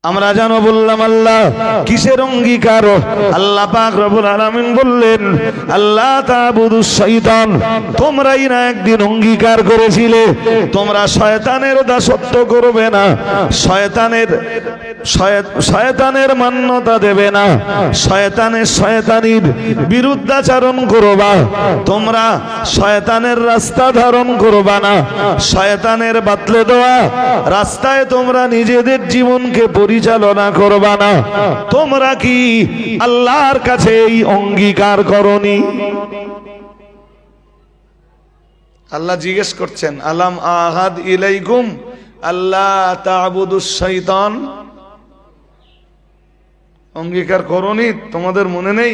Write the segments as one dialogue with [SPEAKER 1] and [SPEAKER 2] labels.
[SPEAKER 1] আমরা জানো বললাম আল্লাহ কিসের অঙ্গীকার? আল্লাহ পাক রব্বুল আলামিন বললেন আল্লাহ তা'বুদুশ শাইতান, তোমরাই না একদিন অঙ্গীকার করেছিলে তোমরা শয়তানের দাসত্ব করবে না, শয়তানের মান্যতা দেবে না, শয়তানির বিরুদ্ধাচরণ করবা, তোমরা শয়তানের রাস্তা ধারণ করবা না, শয়তানের বাতলে দেওয়া রাস্তায় তোমরা নিজেদের জীবনকে পরিচালনা করবা না। তোমরা কি আল্লাহর কাছে এই অঙ্গীকার করনি? আল্লাহ জিজ্ঞেস করছেন আলাম আহাদ ইলাইকুম আল্লাহ তা'বুদুশ শাইতান, অঙ্গীকার করনি? তোমাদের মনে নেই?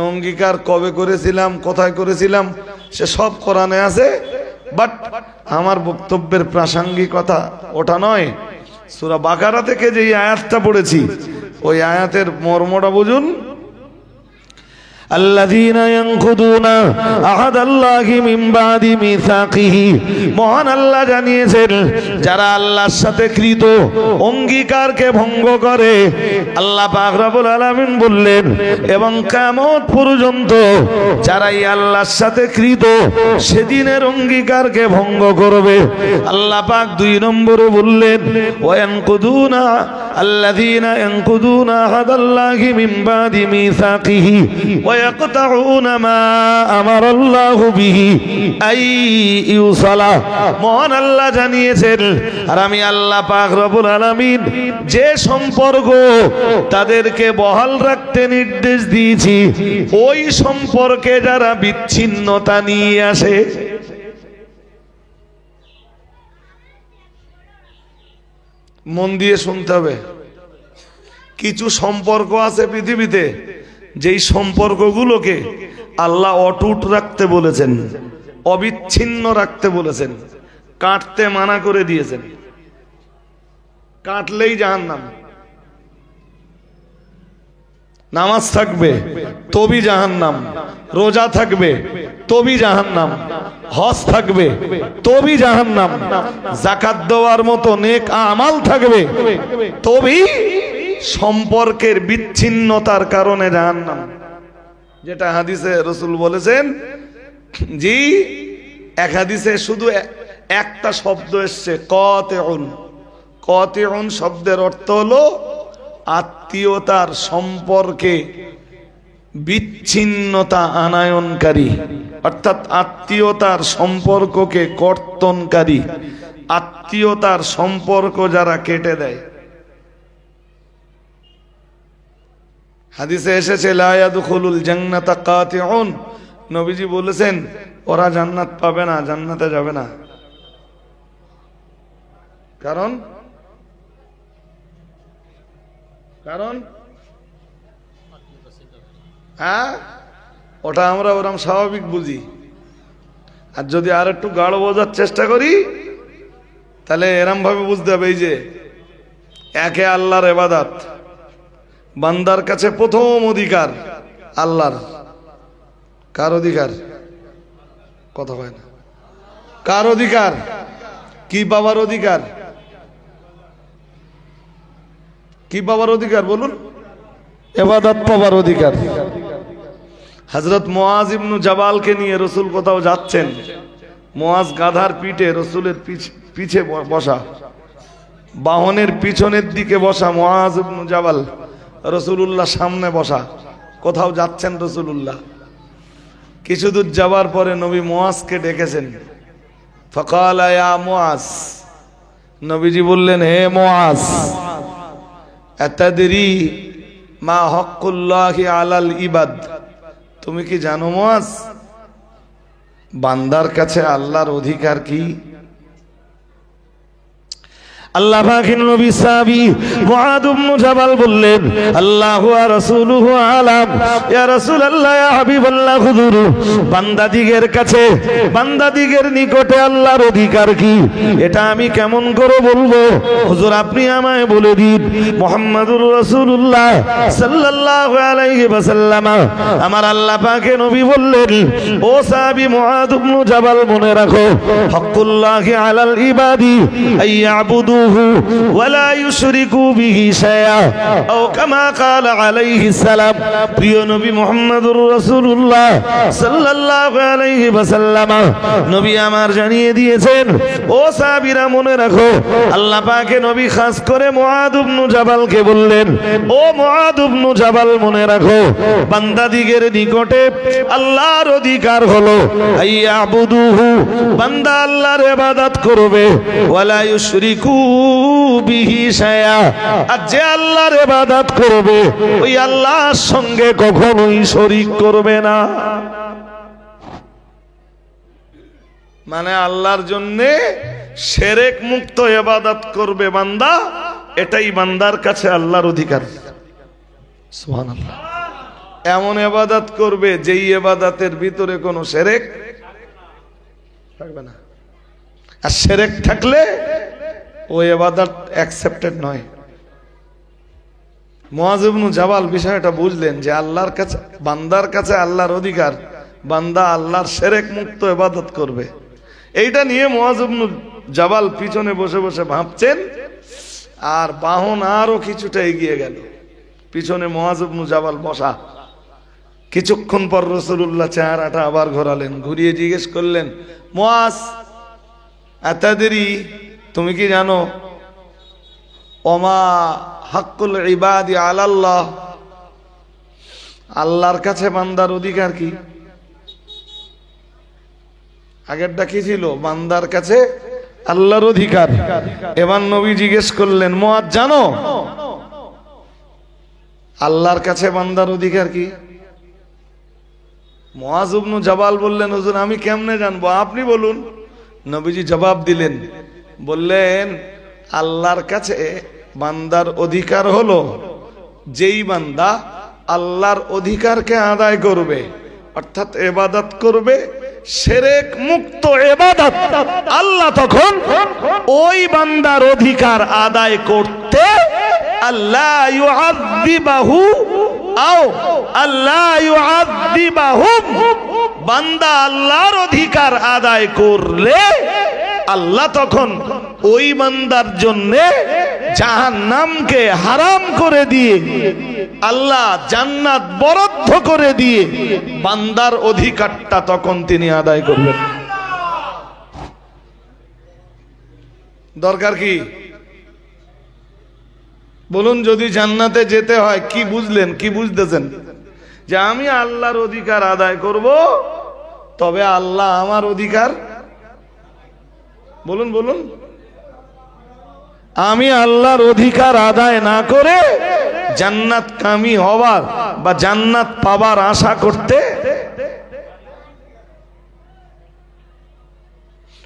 [SPEAKER 1] অঙ্গীকার কবে করেছিলাম, কোথায় করেছিলাম সে সব কোরআনে আছে, বাট আমার বক্তব্যের প্রাসঙ্গিকতা ওটা নয়। সূরা বাকারা থেকে যে আয়াতটা পড়েছি ওই আয়াতের মর্মটা বুঝুন। আল্লাযীনা ইয়ানকুদুনা আহাদাল্লাহি মিন বাদি মিসাকিহি, মহান আল্লাহ জানিয়েছেন যারা আল্লাহর সাথে কৃত অঙ্গীকারকে ভঙ্গ করে, আল্লাহ পাক রব্বুল আলামিন বললেন এবং কিয়ামত পর্যন্ত যারা এই আল্লাহর সাথে কৃত সেদিনের অঙ্গীকারকে ভঙ্গ করবে, আল্লাহ পাক 2 নম্বরে বললেন ওয়ায়ানকুদুনা আল্লাযীনা ইয়ানকুদুনা আহাদাল্লাহি মিন বাদি মিসাকিহি ويقطعون ما امر الله به اي يوصل, মহান আল্লাহ জানিয়েছেন আর আমি আল্লাহ পাক রব্বুল আলামিন যে সম্পর্ক তাদেরকে বহাল রাখতে নির্দেশ দিয়েছি ওই সম্পর্কে যারা বিচ্ছিন্নতা নিয়ে আসে, মন দিয়ে শুনতে হবে। কিছু সম্পর্ক আছে পৃথিবীতে যেই সম্পর্কগুলোকে আল্লাহ অটুট রাখতে বলেছেন, অবিচ্ছিন্ন রাখতে বলেছেন, কাটতে মানা করে দিয়েছেন। কাটলেই জাহান্নাম। নামাজ থাকবে তবে জাহান্নাম, রোজা থাকবে তবে জাহান্নাম, হজ থাকবে তবে জাহান্নাম, যাকাত দেওয়ার মতো নেক আমাল থাকবে তবে সম্পর্কের বিচ্ছিন্নতার কারণে জাহান্নাম। যেটা হাদিসে রাসূল বলেছেন, জি এক হাদিসে শুধু একটা শব্দ এসছে কাতিউন। কাতিউন শব্দের অর্থ হলো আত্মীয়তার সম্পর্কে বিচ্ছিন্নতা আনায়নকারী, অর্থাৎ আত্মীয়তার সম্পর্ককে কর্তনকারী, আত্মীয়তার সম্পর্ক যারা কেটে দেয়। হাদিসে এসেছে লা ইয়াদখুলুল জান্নাতা কাতিউন, নবীজি বলেছেন ওরা জান্নাত পাবে না, জান্নাতে যাবে না। কারণ ওটা আমরা ওরকম স্বাভাবিক বুঝি, আর যদি আর একটু গাঢ় বোঝার চেষ্টা করি তাহলে এরম ভাবে বুঝতে হবে এই যে একে আল্লাহর ইবাদত, বান্দার কাছে প্রথম অধিকার আল্লাহর। কার অধিকার? কথা হয় না। কার অধিকার? কি বাবার অধিকার? কি বাবার অধিকার বলুন? ইবাদত পাবার অধিকার। হযরত মুআজ ইবনে জাবালকে নিয়ে রাসূল কোথাও যাচ্ছেন, মুআজ গাধার পিঠে, রাসূলের পিছে বসা, বাহনের পিছনের দিকে বসা মুআজ ইবনে জাবাল, রাসূলুল্লাহ সামনে বসা, কোথাও যাচ্ছেন রাসূলুল্লাহ। কিছু দূর যাওয়ার পরে নবী মুআজকে ডেকেছেন। ফাকালা ইয়া মুআজ, নবীজি বললেন হে মুআজ, আতাদরি মা হক্কুল্লাহি আলাল ইবাদ, তুমি কি জানো মুআজ বান্দার কাছে আল্লাহর অধিকার কি? আল্লাহ পাকের নবী সাহাবী মুআদ ইবনে জাবাল বললেন আল্লাহু ওয়া রাসূলুহু আলাম, ইয়া রাসূলুল্লাহ ইয়া হাবিবাল্লাহ, হুজুর বান্দাদিগের কাছে, বান্দাদিগের নিকটে আল্লাহর অধিকার কি এটা আমি কেমন করে বলবো? হুজুর আপনি আমায় বলে দিন। মুহাম্মাদুর রাসূলুল্লাহ সাল্লাল্লাহু আলাইহি ওয়াসাল্লাম, আমার আল্লাহ পাকের নবী বললেন ও সাহাবী মুআদ ইবনে জাবাল, মনে রাখো হক্কুল্লাহি আলাল ইবাদি আইয়াবুদু ইয়াবুদুহু ওয়া লা ইউশরিকু বিহি শাইআ আও কামা ক্বালা আলাইহিস সালাম। প্রিয় নবী মুহাম্মদুর রাসূলুল্লাহ সাল্লাল্লাহু আলাইহি ওয়াসাল্লাম নবী আমার জানিয়ে দিয়েছেন, ও সাহাবীরা মনে রাখো, আল্লাহ পাকে নবী খাস করে মুআদ ইবনে জাবালকে বললেন, ও মুআদ ইবনে জাবাল মনে রাখো, বান্দাদিগের নিকটে আল্লাহর অধিকার হলো আইয়াবুদুহু, বান্দা আল্লাহর ইবাদত করবে, ওয়ালা ইউশরিকু বিহি শাইআ, আর যে আল্লাহর ইবাদত করবে ওই আল্লাহর সঙ্গে কখনোই শরীক করবে না। মানে আল্লাহর জন্য শিরক মুক্ত ইবাদত করবে বান্দা, এটাই বান্দার কাছে আল্লাহর অধিকার। সুবহানাল্লাহ। এমন ইবাদত করবে যেই ইবাদতের ভিতরে কোনো শিরক থাকবে না, আর শিরক থাকলে ওই ইবাদত অ্যাকসেপ্টেড নয়। মুআজ ইবনে জাবাল বিষয়টা বুঝলেন যে আল্লাহর কাছে, বান্দার কাছে আল্লাহর অধিকার, বান্দা আল্লাহর শিরক মুক্ত ইবাদত করবে। এইটা নিয়ে মুআজ ইবনে জাবাল পিছনে বসে বসে ভাবছেন, আর বাহন আরো কিছুটা এগিয়ে গেল, পিছনে মুআজ ইবনে জাবাল বসা। কিছুক্ষণ পর রাসূলুল্লাহ চেহারাটা আবার ঘোরালেন, ঘুরিয়ে জিজ্ঞেস করলেন, মুআজ আতাদরি, তুমি কি জানো ওমা হাক্কুল ইবাদি আলাল্লাহ, আল্লাহর কাছে বান্দার অধিকার কি? আগেরটা কি ছিল? বান্দার কাছে আল্লাহর অধিকার। এবার নবী জিজ্ঞেস করলেন, মুআজ জানো আল্লাহর কাছে বান্দার অধিকার কি? মুআজ ইবনে জাবাল বললেন, হুজুর আমি কেমনে জানবো, আপনি বলুন। নবীজি জবাব দিলেন, বললেন আল্লাহর কাছে বান্দার অধিকার হলো যেই বান্দা আল্লাহর অধিকারকে আদায় করবে, অর্থাৎ ইবাদত করবে শিরক মুক্ত ইবাদত, আল্লাহ তখন ওই বান্দার অধিকার আদায় করতে আল্লাহ ইউআযিবাহু আও আল্লাহ ইউআযিবাহুম, বান্দা আল্লাহর অধিকার আদায় করলে আল্লাহ তখন ওই বান্দার জন্য জাহান্নামকে হারাম করে দিয়ে আল্লাহ জান্নাত বরাদ্দ করে দিয়ে বান্দার অধিকারটা তখন তিনি আদায় করবেন। দরকার কি বলুন? যদি জান্নাতে যেতে হয়, কি বুঝলেন, কি বুঝতেছেন? যে আমি আল্লাহর অধিকার আদায় করব, তবে আল্লাহ আমার অধিকার, বলুন বলুন, আমি আল্লাহর অধিকার আদায় না করে জান্নাত কামি হবার বা জান্নাত পাবার আশা করতে।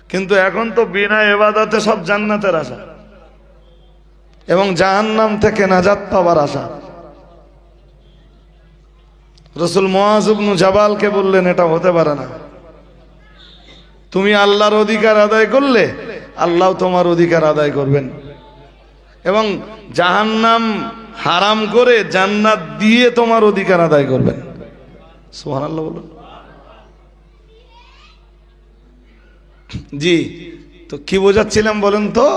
[SPEAKER 1] কিন্তু এখন তো বিনা ইবাদতে সব জান্নাতের আশা এবং জাহান্নাম থেকে নাজাত পাবার আশা। রাসূল মুআজ ইবনে জাবালকে বললেন, এটা হতে পারে না, তুমি আল্লাহর অধিকার আদায় করলে আল্লাহ তোমার অধিকার আদায় করবেন, এবং জাহান্নাম হারাম করে জান্নাত দিয়ে তোমার অধিকার আদায় করবেন। সুবহানাল্লাহ বলুন। জি, তো কি বোঝাচ্ছিলাম বলেন তো?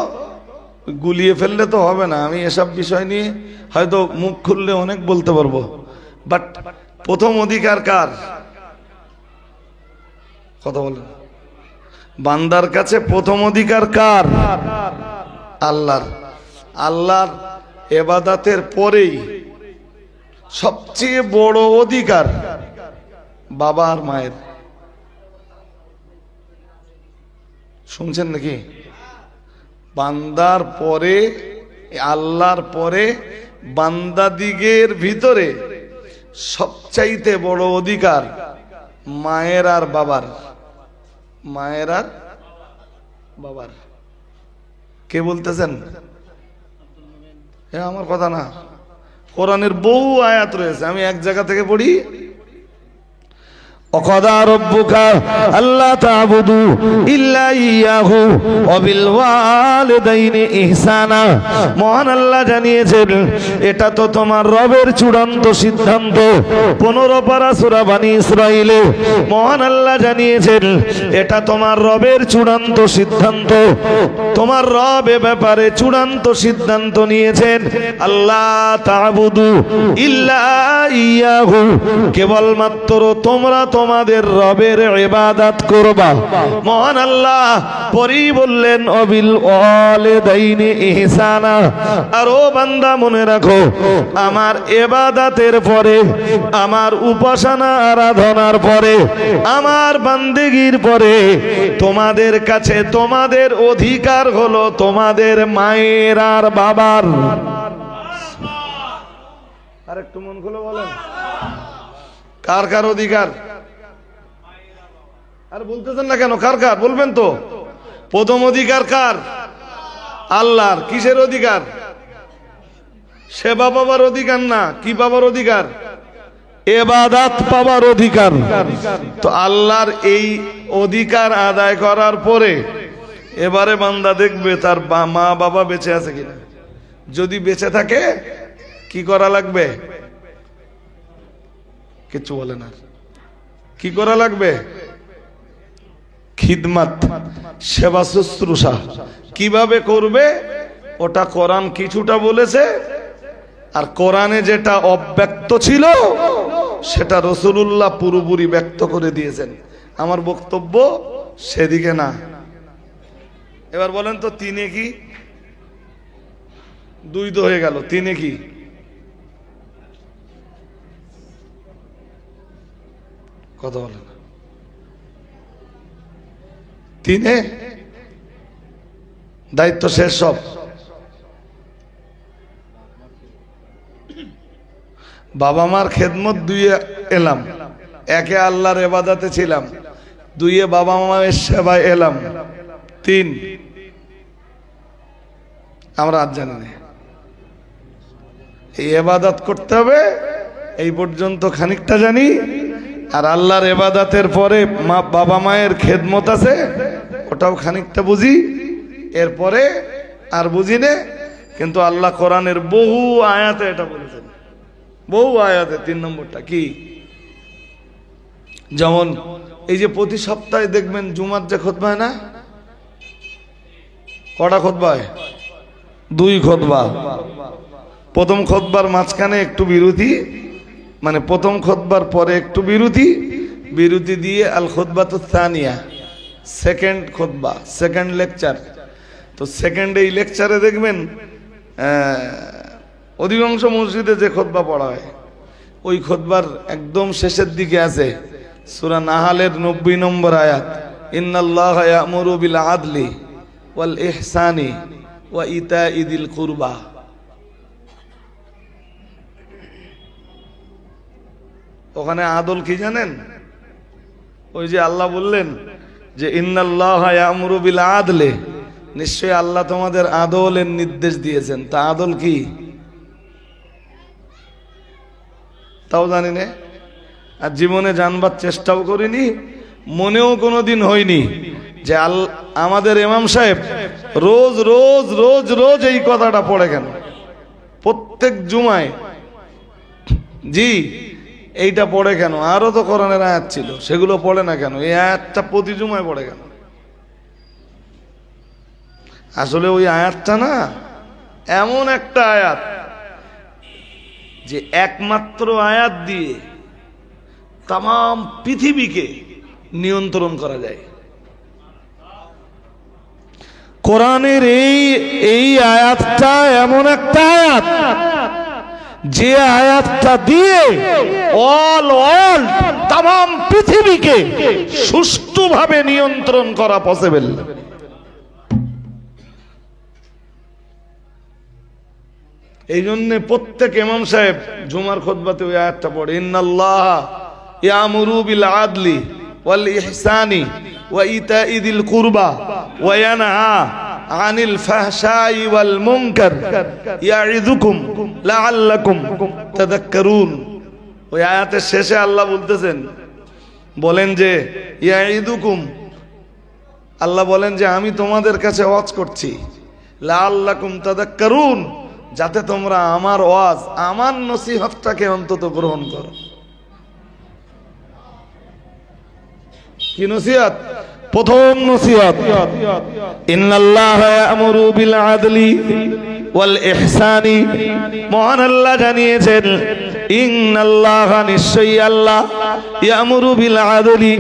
[SPEAKER 1] গুলিয়ে ফেললে তো হবে না। আমি এসব বিষয় নিয়ে হয়তো মুখ খুললে অনেক বলতে পারবো, বাট প্রথম অধিকার কার? কথা বলেন। বান্দার কাছে প্রথম অধিকার কার? আল্লাহর। আল্লাহর ইবাদতের পরেই সবচেয়ে বড় অধিকার বাবা আর মায়ের। শুনছেন নাকি? বান্দার পরে, আল্লাহর পরে বান্দাদিগের ভিতরে সবচাইতে বড় অধিকার মায়ের আর বাবার। মায়ের আর বাবার। কে বলতেছেন? আমার কথা না, কোরআনের বহু আয়াত রয়েছে, আমি এক জায়গা থেকে পড়ি। ওয়াকাদা রাব্বুকা আল্লা তা'বুদু ইল্লা ইয়াহু ওয়া বিল ওয়ালিদাইনি ইহসানা। মহান আল্লাহ জানিয়েছেন এটা তো তোমার রবের চূড়ান্ত সিদ্ধান্ত। 15 পারা সূরা বনী ইসরাঈলে মহান আল্লাহ জানিয়েছেন এটা তোমার রবের চূড়ান্ত সিদ্ধান্ত। তোমার রব এ ব্যাপারে চূড়ান্ত সিদ্ধান্ত নিয়েছেন আল্লাহ তা'বুদু ইল্লা ইয়াহু, কেবলমাত্র তোমরা তোমাদের রবের ইবাদত করবা। মহান আল্লাহ পরই বললেন অবিল ওয়ালিদাইনি ইহসানা। আর ও বান্দা মনে রাখো, আমার ইবাদতের পরে, আমার উপাসনা আরাধনার পরে, আমার বান্দেগীর পরে তোমাদের কাছে তোমাদের অধিকার হলো তোমাদের মায়ের আর বাবার। আর একটু মন খুলে বলেন, কার কার অধিকার? আর বলতেছেন না কেন? কার কার বলবেন তো? প্রথম অধিকার কার? আল্লাহর। কিসের অধিকার? সেবা পাবার অধিকার না, কি পাবার অধিকার? ইবাদত পাবার অধিকার। তো আল্লাহর এই অধিকার আদায় করার পরে এবারে বান্দা দেখবে তার মা বাবা বেঁচে আছে কিনা। যদি বেঁচে থাকে কি করা লাগবে? কিছু বলে না। কি করা লাগবে? খিদমত, সেবা শুশ্রূষা কিভাবে করবে ওটা কোরআন কিছুটা বলেছে। আর কোরআনে যেটা অব্যক্ত ছিল সেটা রাসূলুল্লাহ পুরোপুরি ব্যক্ত করে দিয়েছেন। আমার বক্তব্য সেদিকে না। এবার বলেন তো, তিনে কি? দুই তো হয়ে গেল, তিনে কি? কথা বলেন। তিনে দায়িত্ব শেষ সব। বাবা মার খেদমত দুইয়ে এলাম, একে আল্লাহর ইবাদতে ছিলাম, দুইয়ে বাবা মায়ের সেবায় এলাম, তিন আমরা আজ জানি না। এই ইবাদত করতে হবে এই পর্যন্ত খানিকটা জানি। আর আল্লাহর ইবাদতের পরে বাবা মায়ের খেদমত আছে, ওটাও খানিকটা বুঝি। এরপরে আর বুঝি না। কিন্তু আল্লাহ কোরআনের বহু আয়াতে এটা বলেছেন, বহু আয়াতে। 3 নম্বরটা কি? যেমন এই যে প্রতি সপ্তাহে দেখবেন জুমার যে খুতবা হয় না, কটা খুতবা হয়? 2 খুতবা। প্রথম খুতবার মাঝখানে একটু বিরতি, মানে প্রথম খুতবার পরে একটু বিরতি দিয়ে আল খুতবাতুস সানিয়া, সেকেন্ড খুতবা, সেকেন্ড লেকচার। তো সেকেন্ড এই লেকচারে দেখবেন অধিকাংশ মসজিদে যে খুতবা পড়া হয় ওই খুতবার একদম শেষের দিকে আছে সূরা নাহালের 90 নম্বর আয়াত, ইন্নাল্লাহা ইয়া'মুরু বিল আদলি ওয়াল ইহসানি ওয়া ইতাইদিল কুরবা। ওখানে আদল কি জানেন? ওই যে আল্লাহ বললেন যে ইন্নাল্লাহা ইয়া'মুরু বিল আদলি, নিশ্চয়ই আল্লাহ তোমাদের আদলের নির্দেশ দিয়েছেন। তা আদল কি তাও জানি না, আর জীবনে জানবার চেষ্টাও করিনি, মনেও কোনোদিন হয়নি যে আমাদের ইমাম সাহেব রোজ রোজ রোজ রোজ এই কথাটা পড়ে কেন প্রত্যেক জুমায়। জি, এইটা পড়ে কেন? আরো তো কোরআনের আয়াত ছিল, সেগুলো পড়ে না কেন? এই আয়াতটা প্রতি জুমায় পড়ে কেন? আসলে ওই আয়াতটা না এমন একটা আয়াত যে একমাত্র আয়াত দিয়ে তাম পৃথিবীকে নিয়ন্ত্রণ করা যায়। কোরআনের এই আয়াতটা এমন একটা আয়াত যে আয়াতটা দিয়ে অল তাম পৃথিবীকে সুষ্ঠুভাবে নিয়ন্ত্রণ করা পসিবল। এই জন্য প্রত্যেক ইমাম সাহেব জুমার খুতবাতে ওই আয়াতটা পড়ে, ইন্নাল্লাহা ইয়া'মুরু বিল আদলি ওয়াল ইহসানি ওয়া ইতাইদিল কুরবা ওয়া ইয়ানহা আনিল ফাহশাই ওয়াল মুনকার ইয়া'iযুকুম লাআল্লাকুম তাযাক্কারুন। ওই আয়াতের শেষে আল্লাহ বলতেছেন বলেন যে ইয়াইদুকুম, আল্লাহ বলেন যে আমি তোমাদের কাছে ওয়াজ করছি, লাআল্লাকুম তাযাক্কারুন, যাতে তোমরা আমার ওয়াজ, আমার নসিহতটাকে অন্তত গ্রহণ করো। কি নসিহত? প্রথম নসিহত, ইন্নাল্লাহা ইয়া'মুরু বিল আদলি ওয়াল ইহসানি। মহান আল্লাহ জানিয়েছেন, ইন্নাল্লাহা, নিশ্চয়ই আল্লাহ, ইয়া'মুরু বিল আদলি,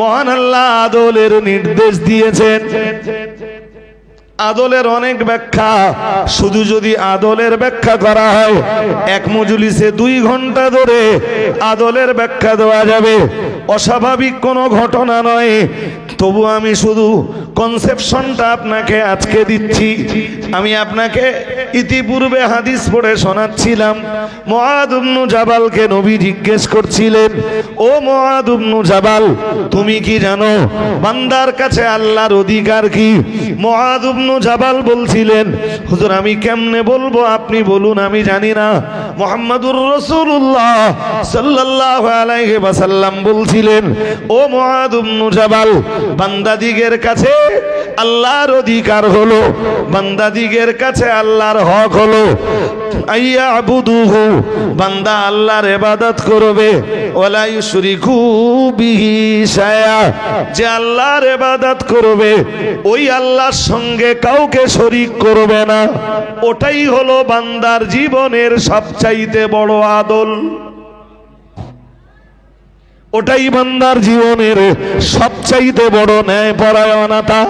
[SPEAKER 1] মহান আল্লাহ আদলের নির্দেশ দিয়েছেন। আদলের অনেক ব্যাখ্যা, শুধু যদি আদলের ব্যাখ্যা করা হয় এক মজলিসে 2 ঘন্টা ধরে আদলের ব্যাখ্যা দেওয়া যাবে, অস্বাভাবিক কোনো ঘটনা নয়। তবু আমি শুধু কনসেপশনটা আপনাকে আজকে দিচ্ছি। আমি আপনাকে ইতিপূর্বে হাদিস পড়ে শোনাচ্ছিলাম। মুআদ ইবনে জাবালকে নবী জিজ্ঞেস করছিলেন, ও মুআদ ইবনে জাবাল, তুমি কি জানো বান্দার কাছে আল্লাহর অধিকার কি? মুআদ ইবনে জাবাল বলছিলেন, হুজুর আমি কেমনে বলবো, আপনি বলুন, আমি জানি না। মুহাম্মাদুর রাসূলুল্লাহ সাল্লাল্লাহু আলাইহি ওয়াসাল্লাম বলছিলেন, ও মুআদ ইবনে জাবাল, বান্দাদিগের কাছে আল্লাহর অধিকার হলো, বান্দাদিগের কাছে আল্লাহর হক হলো আইয়াবুদুহু, বান্দা আল্লাহর ইবাদত করবে, ওয়ালা ইউশরিকু বিহি শাইআ, যে আল্লাহর ইবাদত করবে ওই আল্লাহর সঙ্গে কাউকে শরীক করবে না। ওটাই হলো বান্দার জীবনের সবচাইতে বড় আদল, ওটাই বান্দার জীবনের সবচাইতে বড় ন্যায়পরায়ণতা।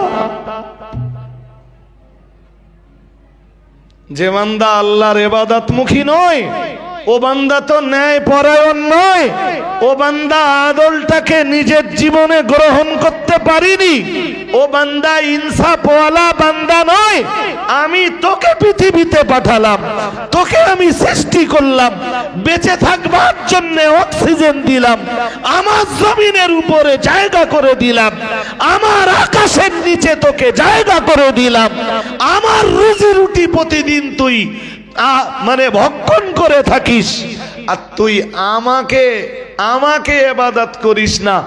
[SPEAKER 1] যে বান্দা আল্লাহর ইবাদতমুখী নয়, ও বান্দা তো ন্যায়পরায়ণ নয়, ও বান্দা আদলটাকে নিজের জীবনে গ্রহণ করতে পারিনি, ও বান্দা ইনসাফওয়ালা বান্দা নয়। আমি তোকে পৃথিবীতে পাঠালাম, তোকে আমি সৃষ্টি করলাম, বেঁচে থাকবার জন্য অক্সিজেন দিলাম, আমার জমিনের উপরে জায়গা করে দিলাম, আমার আকাশের নিচে তোকে জায়গা করে দিলাম, আমার রুজি রুটি প্রতিদিন তুই মানে ভক্ষণ করে থাকিস, আর তুই আমাকে ইবাদত করিস না,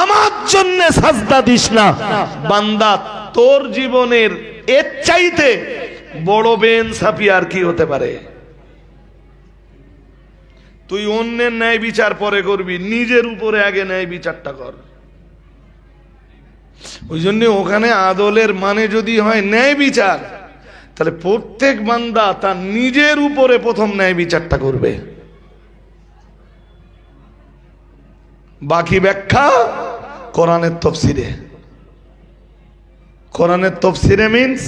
[SPEAKER 1] আমার জন্য সাজদা দিস না। বান্দা, তোর জীবনের এর চাইতে বড় বেইনসাফি আর কি হতে পারে? তুই অন্যের ন্যায় বিচার পরে করবি, নিজের উপরে আগে ন্যায় বিচারটা কর। ওই জন্য ওখানে আদলের মানে যদি হয় ন্যায় বিচার, তাহলে প্রত্যেক বান্দা তার নিজের উপরে প্রথম ন্যায় বিচারটা করবে। বাকি ব্যাখ্যা কোরআনের তাফসীরে। কোরআনের তাফসীরে মিন্স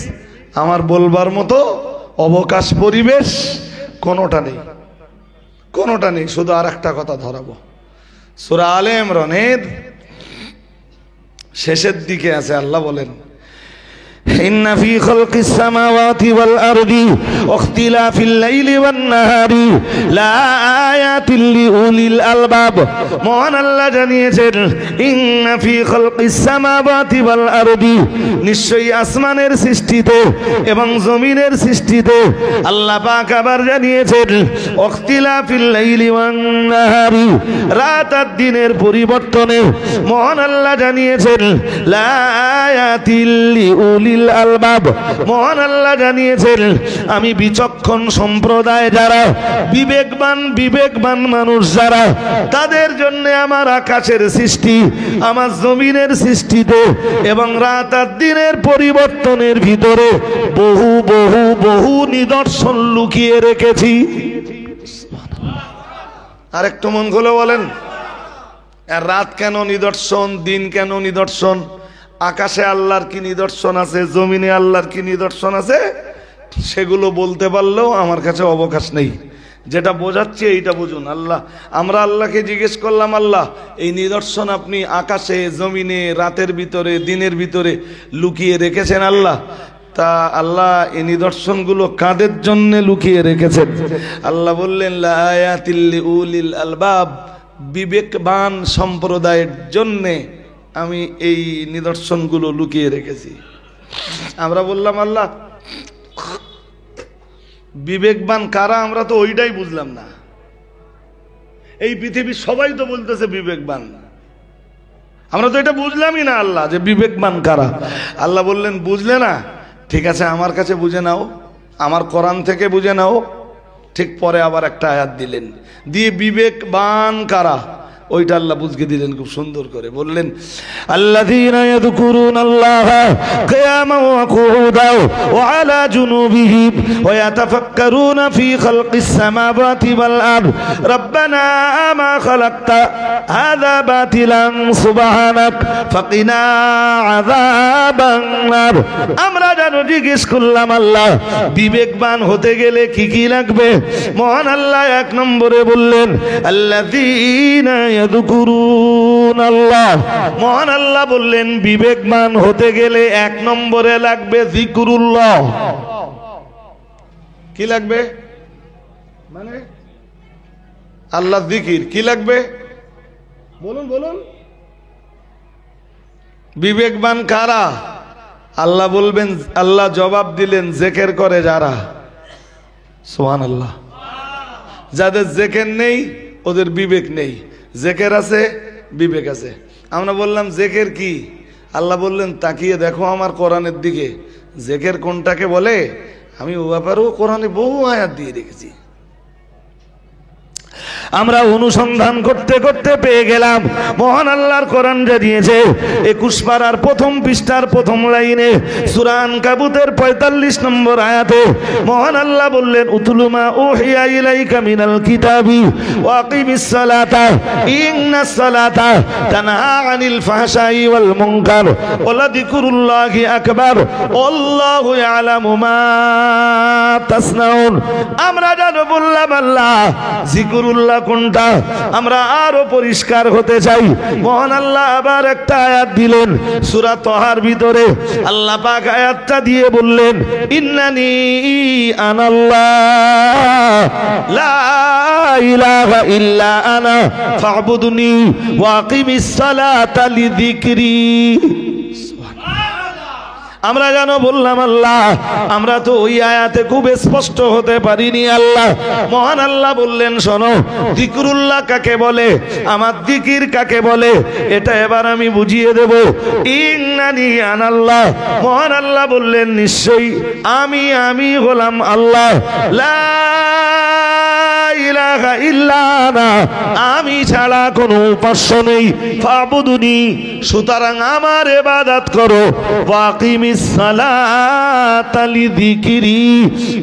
[SPEAKER 1] আমার বলবার মতো অবকাশ পরিবেশ কোনোটা নেই, কোনোটা নেই। শুধু আর একটা কথা ধরাবো, সূরা আলে ইমরানের শেষের দিকে আছে, আল্লাহ বলেন, إن في خلق السماوات والأرض واختلاف الليل والنهار لآيات لأولي الألباب। মহান আল্লাহ জানিয়েছেন, إن في خلق السماوات والأرض, নিশ্চয়ই আসমানের সৃষ্টিতে এবং জমিনের সৃষ্টিতে আল্লাহ পাক আবার জানিয়েছেন, ওয়াখতিলাফিল লাইলি ওয়ান নাহারি, রাত আর দিনের পরিবর্তনে মহান আল্লাহ জানিয়েছেন, লাআয়াতিল লিউলিল আলবাব। মহান আল্লাহ জানিয়েছেন, আমি বিচক্ষণ সম্প্রদায় যারা, বিবেকবান মানুষ যারা, তাদের জন্য আমার আকাশের সৃষ্টি, আমার জমিনের সৃষ্টিতে এবং রাত আর দিনের পরিবর্তনের ভিতরে বহু বহু বহু নিদর্শন লুকিয়ে রেখেছি। আর একটু মন খুলে বলেন, রাত কেন নিদর্শন, দিন কেন নিদর্শন, আকাশে আল্লাহর কি নিদর্শন আছে, জমিনে আল্লাহর কি নিদর্শন আছে, সেগুলো বলতে পারলেও আমার কাছে অবকাশ নেই। যেটা বোঝাচ্ছি এইটা বুঝুন। আমরা আল্লাহকে জিজ্ঞেস করলাম, আল্লাহ এই নিদর্শন আপনি আকাশে, জমিনে, রাতের ভিতরে, দিনের ভিতরে লুকিয়ে রেখেছেন আল্লাহ, তা আল্লাহ এই নিদর্শনগুলো কাদের জন্য লুকিয়ে রেখেছেন? আল্লাহ বললেন, লাআয়াতিল লিউলিল আলবাব, বিবেকবান সম্প্রদায়ের জন্যে আমি এই নিদর্শনগুলো লুকিয়ে রেখেছি। আমরা বললাম, আল্লাহ বিবেকবান কারা, আমরা তো ওইটাই বুঝলাম না। এই পৃথিবীর সবাই তো বলতেছে বিবেকবান, আমরা তো এটা বুঝলামই না আল্লাহ যে বিবেকবান কারা। আল্লাহ বললেন বুঝলে না, ঠিক আছে আমার কাছে বুঝে নাও, আমার কোরআন থেকে বুঝে নাও। ঠিক পরে আবার একটা আয়াত দিলেন, দিয়ে বিবেকবান কারা ওইটা আল্লাহ বুঝিয়ে দিলেন খুব সুন্দর করে। বললেন আল্লাযীনা ইয়াযকুরুনাল্লাহা কিয়ামান ওয়া কুউদান ওয়া আলা জুনুবিহিম ওয়া ইয়াতাফাক্কারুনা ফী খালকিস সামাওয়াতি ওয়াল আরদ রাব্বানা মা খালাকতা হাযা বাতিলান সুবহানাক ফাকিনা আযাবান নার। আমরা জানো জিজ্ঞেস করলাম আল্লাহ বিবেকবান হতে গেলে কি কি লাগবে? মহান আল্লাহ এক নম্বরে বললেন আল্লাযীনা আল্লাহ। মহান আল্লাহ বললেন বিবেকবান হতে গেলে এক নম্বরে লাগবে জিকরুল্লাহ। কি লাগবে? মানে আল্লাহ জিকির। কি লাগবে বলুন বলুন। বিবেকবান কারা? আল্লাহ বলবেন, আল্লাহ জবাব দিলেন জিকির করে যারা। সুবহানাল্লাহ। যাদের জিকির নেই ওদের বিবেক নেই, জিকির আছে বিবেক আছে। আমরা বললাম জিকির কি? আল্লাহ বললেন তাকিয়ে দেখো আমার কোরআনের দিকে, জিকির কোনটাকে বলে আমি ও ব্যাপারেও কোরআনে বহু আয়াত দিয়ে রেখেছি। আমরা অনুসন্ধান করতে করতে পেয়ে গেলাম মহান আল্লাহর কোরআন জানিয়েছে 21 পারার প্রথম পৃষ্ঠার প্রথম লাইনে সূরা আনকাবুতের 45 নম্বর আয়াতে মহান আল্লাহ বললেন উতলুমা উহিয়া ইলাইকা মিনাল কিতাবি ওয়া আকিমিস সালাতা ইন্নাস সালাতা তানহা আনিল ফাহশাই ওয়াল মুনকার ওয়া লাযিকরুল্লাহি আকবার আল্লাহু ইয়ালামু মা তাসনাউন। আমরা জানো বললাম আল্লাহ জিকরুল্লাহ কোনটা, আমরা আরো পরিষ্কার হতে চাই। মহান আল্লাহ আবার একটা আয়াত দিলেন সূরা তাহার ভিতরে। আল্লাহ পাক আয়াতটা দিয়ে বললেন ইন্নানি আনাল্লাহ লা ইলাহা ইল্লা আনা ফা'বুদনি ওয়া আকিমিস সালাতা লিযিকরি। আমরা জানো বললাম আল্লাহ আমরা তো ওই আয়াতে খুব স্পষ্ট হতে পারিনি। আল্লাহ মহান আল্লাহ বললেন শোনো জিকরুল্লাহ কাকে বলে, আমার জিকির কাকে বলে, এটা এবার আমি বুঝিয়ে দেব। ইন্নানি আনাল্লাহ, মহান আল্লাহ বললেন নিশ্চয়ই আমি হলাম আল্লাহ, লা ইলাহা ইল্লা আনা, আমি ছাড়া কোনো উপাস্য নেই, ফাবুদুনি, সুতরাং আমার ইবাদত করো, ওয়াকিমিস সালাতা লিযিকরি,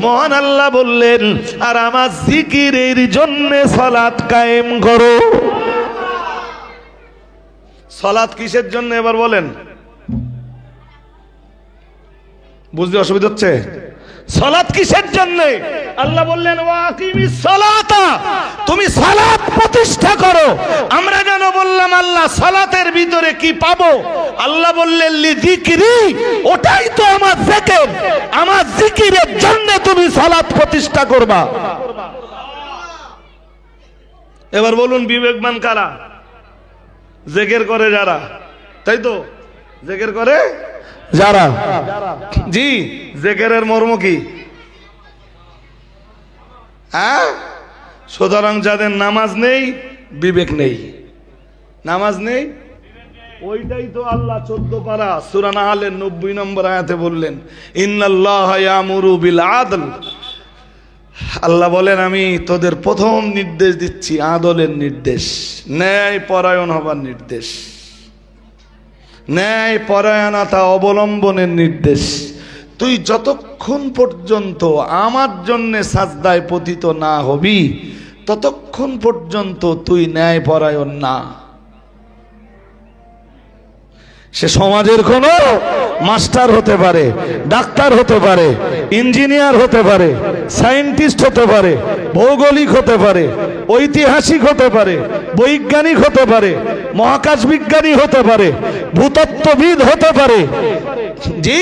[SPEAKER 1] মহান আল্লাহ বললেন আর আমার জিকিরের জন্য সালাত কায়েম করো। সালাত কিসের জন্য এবার বলেন? বুঝতে অসুবিধা হচ্ছে? সালাত কিসের জন্য? আল্লাহ বললেন ওয়াকিমিস সালাতা, তুমি সালাত প্রতিষ্ঠা করো। আমরা যেন বললাম আল্লাহ সালাতের ভিতরে কি পাবো? আল্লাহ বললেন লিযিকরি, ওটাই তো আমার জিকির, আমার জিকিরের জন্য তুমি সালাত প্রতিষ্ঠা করবা। এবার বলুন বিবেকবান কারা? জিকির করে যারা, তাই তো? জিকির করে যারা। জি, জিকিরের মর্ম কি? সুতরাং যাদের নামাজ নেই বিবেক নেই, নামাজ নেই, ওইটাই তো আল্লাহ 14 পারা সূরা নাহলের 90 নম্বর আয়াতে বললেন ইন্নাল্লাহা ইয়ামুরু বিল আদল। আল্লাহ বলেন আমি তোদের প্রথম নির্দেশ দিচ্ছি আদলের নির্দেশ, ন্যায় পরায়ণ হবার নির্দেশ, ন্যায় পরায়ণতা অবলম্বনের নির্দেশ। তুই যতক্ষণ পর্যন্ত আমার জন্য সাজদায় পতিত না হবি ততক্ষণ পর্যন্ত তুই ন্যায় পরায়ণ না। সে সমাজের কোনো মাস্টার হতে পারে, ডাক্তার হতে পারে, ইঞ্জিনিয়ার হতে পারে, সায়েন্টিস্ট হতে পারে, ভৌগোলিক হতে পারে, ঐতিহাসিক হতে পারে, বৈজ্ঞানিক হতে পারে, মহাকাশ বিজ্ঞানী হতে পারে, ভূতত্ত্ববিদ হতে পারে, জি,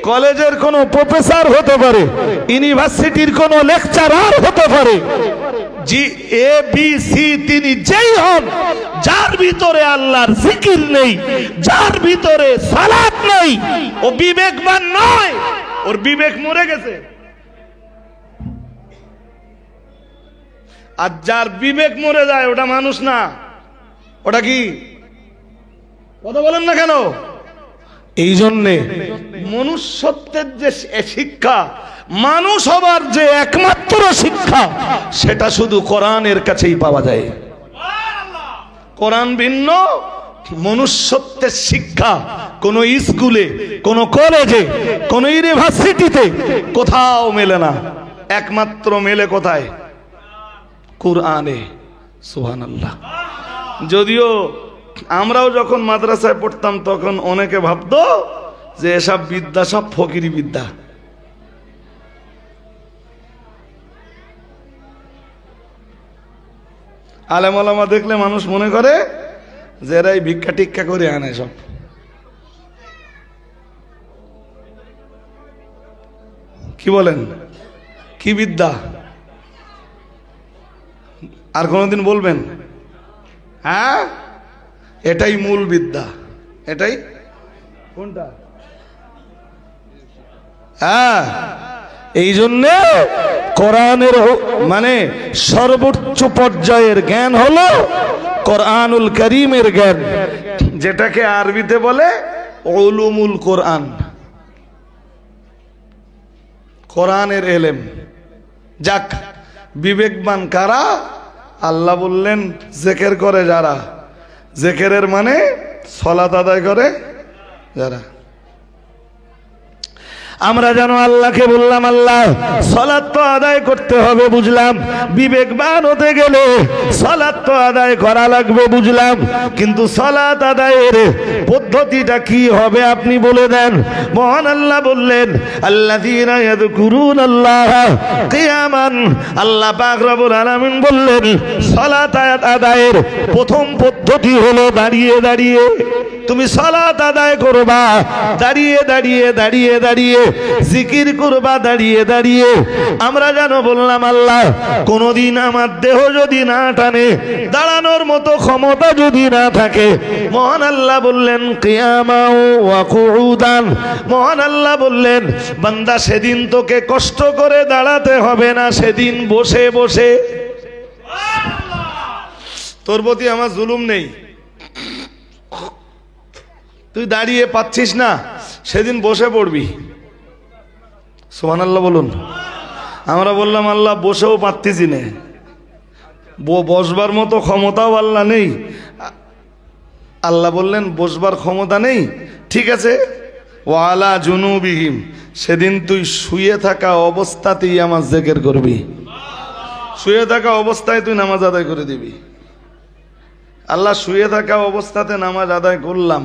[SPEAKER 1] কলেজের কোনো প্রফেসর হতে পারে, ইউনিভার্সিটির কোনো লেকচারার হতে পারে, জি, এ বি সি, তিনি যেই হন, যার ভিতরে আল্লাহর জিকির নেই, যার ভিতরে সালাত নেই, ও বিবেকবান নয়, ওর বিবেক মরে গেছে। আর যার বিবেক মরে যায় ওটা মানুষ না, ওটা কি? কথা বলেন না কেন? এই জন্যে মনুষ্যত্বের যে শিক্ষা, মানুষ হবার যে একমাত্র শিক্ষা, সেটা শুধু কোরআনের কাছেই পাওয়া যায়। কোরআন ভিন্ন মনুষ্যত্বের শিক্ষা কোন স্কুলে, কোন কলেজে, কোন ইউনিভার্সিটিতে কোথাও মেলে না। একমাত্র মেলে কোথায়? কোরআনে। সুবহানাল্লাহ। যদিও আমরাও যখন মাদ্রাসায় পড়তাম তখন অনেকে ভাবতো যে এসব বিদ্যা সব ফকিরি বিদ্যা। আলেম ওলামা দেখলে মানুষ মনে করে যে এরাই ভিক্ষা টিক্ষা করে আনে সব। কি বলেন? কি বিদ্যা? আর কোনদিন বলবেন? হ্যাঁ, এটাই মূল বিদ্যা। এটাই কোনটা? হ্যাঁ, এই জন্যে কোরআনের মানে সর্বোচ্চ পর্যায়ের জ্ঞান হলো কোরআনুল কারীমের জ্ঞান, যেটাকে আরবিতে বলে উলুমুল কোরআন, কোরআনের এলেম। যাক, বিবেকবান কারা? আল্লাহ বললেন জিকির করে যারা। জিকিরের মানে সালাত আদায় করে যারা। আমরা জানো আল্লাহকে বললাম আল্লাহ সালাত তো আদায় করতে হবে, বুঝলাম। বিবেকবান হতে গেলে সালাত তো আদায় করা লাগবে, বুঝলাম। কিন্তু সালাত আদায়ের পদ্ধতিটা কি হবে আপনি বলে দেন। মহান আল্লাহ বললেন আল্লাযীনা ইয়াযকুরুনাল্লাহ কিয়ামান। আল্লাহ পাক রব্বুল আলামিন বললেন সালাত আদায়ের প্রথম পদ্ধতি হলো দাঁড়িয়ে দাঁড়িয়ে। তুমি সালাত আদায় করবা দাঁড়িয়ে দাঁড়িয়ে, দাঁড়িয়ে দাঁড়িয়ে জিকির করবা দাঁড়িয়ে দাঁড়িয়ে। আমরা জানো বললাম আল্লাহ কোনদিন আমার দেহ যদি না টানে, দাঁড়ানোর মতো ক্ষমতা যদি না থাকে, মহান আল্লাহ বললেন কিয়ামান ওয়া কুউদান। মহান আল্লাহ বললেন বান্দা সেদিন তোকে কষ্ট করে দাঁড়াতে হবে না, সেদিন বসে বসে। তোর প্রতি আমার জুলুম নেই, তুই দাঁড়িয়ে পাচ্ছিস না, সেদিন বসে পড়বি। সুবহানাল্লাহ বলুন। আমরা বললাম আল্লাহ বসেও পারতেছি না, বসবার মতো ক্ষমতাও আল্লাহ নেই। আল্লাহ বললেন বসবার ক্ষমতা নেই, ঠিক আছে। ওয়ালা জুনুবিহিম, সেদিন তুই শুয়ে থাকা অবস্থাতেই আমার জিকির করবি। শুয়ে থাকা অবস্থায় তুই নামাজ আদায় করে দিবি। আল্লাহ শুয়ে থাকা অবস্থাতে নামাজ আদায় করলাম,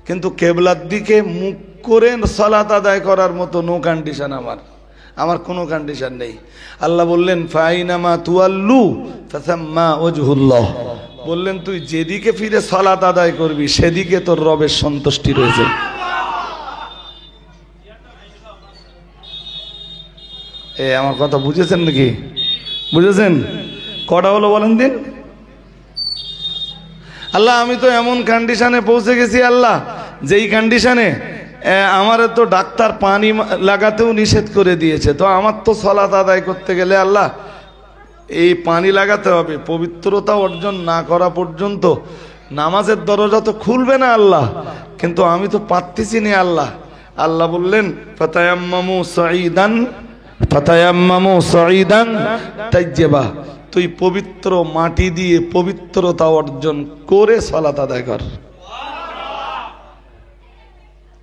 [SPEAKER 1] কিন্তু কেবলার দিকে মুখ করে সালাত আদায় করার মতো নো কন্ডিশন আমার কোনো কন্ডিশন নেই। আল্লাহ বললেন ফাইনামা তুয়াল্লু ফাসাম্মা ওয়াজহুল্লাহ। বললেন তুই যেদিকে ফিরে সালাত আদায় করবি সেদিকে তোর রবের সন্তুষ্টি রয়েছে। আমার কথা বুঝেছেন নাকি? বুঝেছেন? কটা হলো বলেন দিন? আল্লাহ আমি তো এমন কন্ডিশনে পৌঁছে গেছি আল্লাহ, যেই কন্ডিশনে আমার তো ডাক্তার পানি লাগাতেও নিষেধ করে দিয়েছে। তো আমার তো সালাত আদায় করতে গেলে আল্লাহ এই পানি লাগাতে হবে। পবিত্রতা অর্জন না করা পর্যন্ত নামাজের দরজা তো খুলবে না আল্লাহ, কিন্তু আমি তো পারতেছি না আল্লাহ। আল্লাহ বললেন ফাতায়াম্মামু সাঈদান তাইয়্যিবা, তুই পবিত্র মাটি দিয়ে পবিত্রতা অর্জন করে সালাত আদায় কর।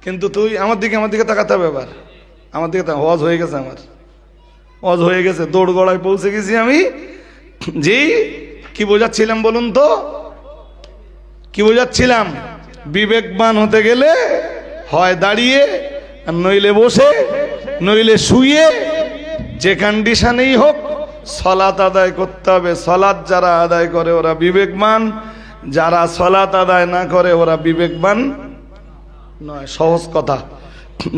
[SPEAKER 1] কিন্তু তুই আমার দিকে তাকাতে হবে। এবার আমার দিকে হজ হয়ে গেছে, আমার হজ হয়ে গেছে, দৌড় গড়ায় পৌঁছে গেছি আমি। জি, কি বোঝাচ্ছিলাম বলুন তো? কি বোঝাচ্ছিলাম? বিবেকবান হতে গেলে হয় দাঁড়িয়ে, আর নইলে বসে, নইলে শুয়ে, যে কন্ডিশনেই হোক সালাত আদায় করতে হবে। সালাত যারা আদায় করে ওরা বিবেকবান, যারা সালাত আদায় না করে ওরা বিবেকবান নয়। সহজ কথা।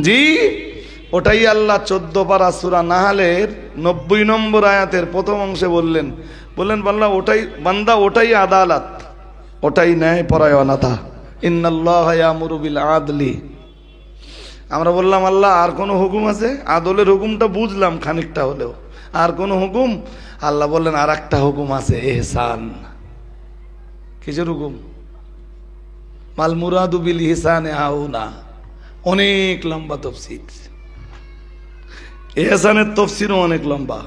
[SPEAKER 1] জি, ওটাই আল্লাহ 14 পারা সূরা নাহলের 90 নম্বর আয়াতের প্রথম অংশে বললেন বান্দা ওটাই আদালত, ওটাই ন্যায় পরায়ণতা। ইন্নাল্লাহা ইয়ামুরু বিল আদলি। আমরা বললাম আল্লাহ আর কোন হুকুম আছে? আদলের হুকুমটা বুঝলাম খানিকটা হলেও, আর কোন হুকুম? আল্লাহ বললেন আর একটা হুকুম আছে, ইহসান। কিসের হুকুম?
[SPEAKER 2] মাল মুরাদু বিল ইহসানে হাউনা, অনেক লম্বা তফসির। ইহসানের তফসিরও অনেক লম্বা।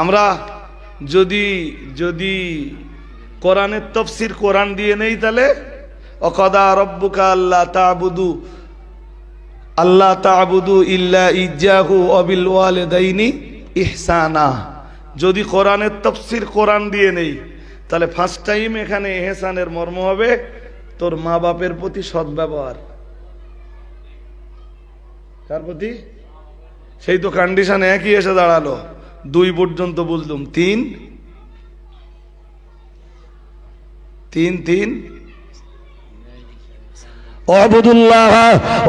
[SPEAKER 2] আমরা যদি যদি কোরআনের তফসির কোরআন দিয়ে নেই, তাহলে ওয়াকাদা রাব্বুকা আল্লাহ তা'বুদু ইল্লা ইয়্যাহু ওয়া বিল ওয়ালিদাইনি ইহসানা। যদি কোরআনের তফসির কোরআন দিয়ে নেই, তাহলে ফার্স্ট টাইম এখানে ইহসানের মর্ম হবে তোর মা বাপের প্রতি সদ্ব্যবহার। কার প্রতি? সেই তো কন্ডিশন একই এসে দাঁড়ালো। 2 পর্যন্ত বুঝলুম, 3
[SPEAKER 1] ওয়াবুদুল্লাহ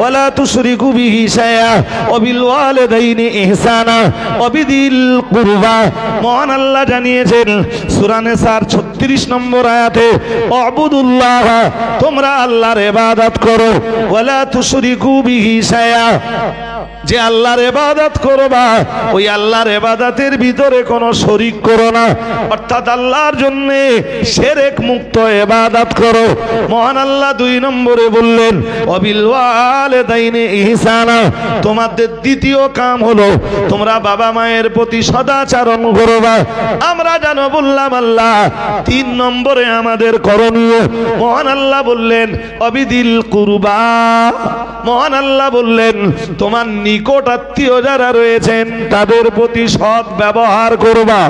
[SPEAKER 1] ওয়ালা তুশরিকু বিহি শাইআ ওয়া বিল ওয়ালিদাইনি ইহসানা ওয়া বিদিল কুরবা। মহান আল্লাহ জানিয়েছেন সূরা নিসার 36 নম্বর আয়াতে, ওয়াবুদুল্লাহ, তোমরা আল্লাহর ইবাদত করো, ওয়ালা তুশরিকু বিহি শাইআ, যে আল্লাহর ইবাদত করবা ওই আল্লাহর ইবাদতের ভিতরে কোনো শরীক করো না, অর্থাৎ আল্লাহর জন্য শিরক মুক্ত ইবাদত করো। মহান আল্লাহ 2 নম্বরে বললেন ওয়াবিল ওয়ালিদাইনি ইহসানা, তোমাদের দ্বিতীয় কাম হলো তোমরা বাবা মায়ের প্রতি সদাচরণ করবা। আমরা জানো বললাম আল্লাহ 3 নম্বরে আমাদের করণীয়। মহান আল্লাহ বললেন অবিদিল কুরবা, মহান আল্লাহ বললেন তোমার নিকট আত্মীয় যারা রয়েছেন তাদের প্রতি সৎ ব্যবহার করবা।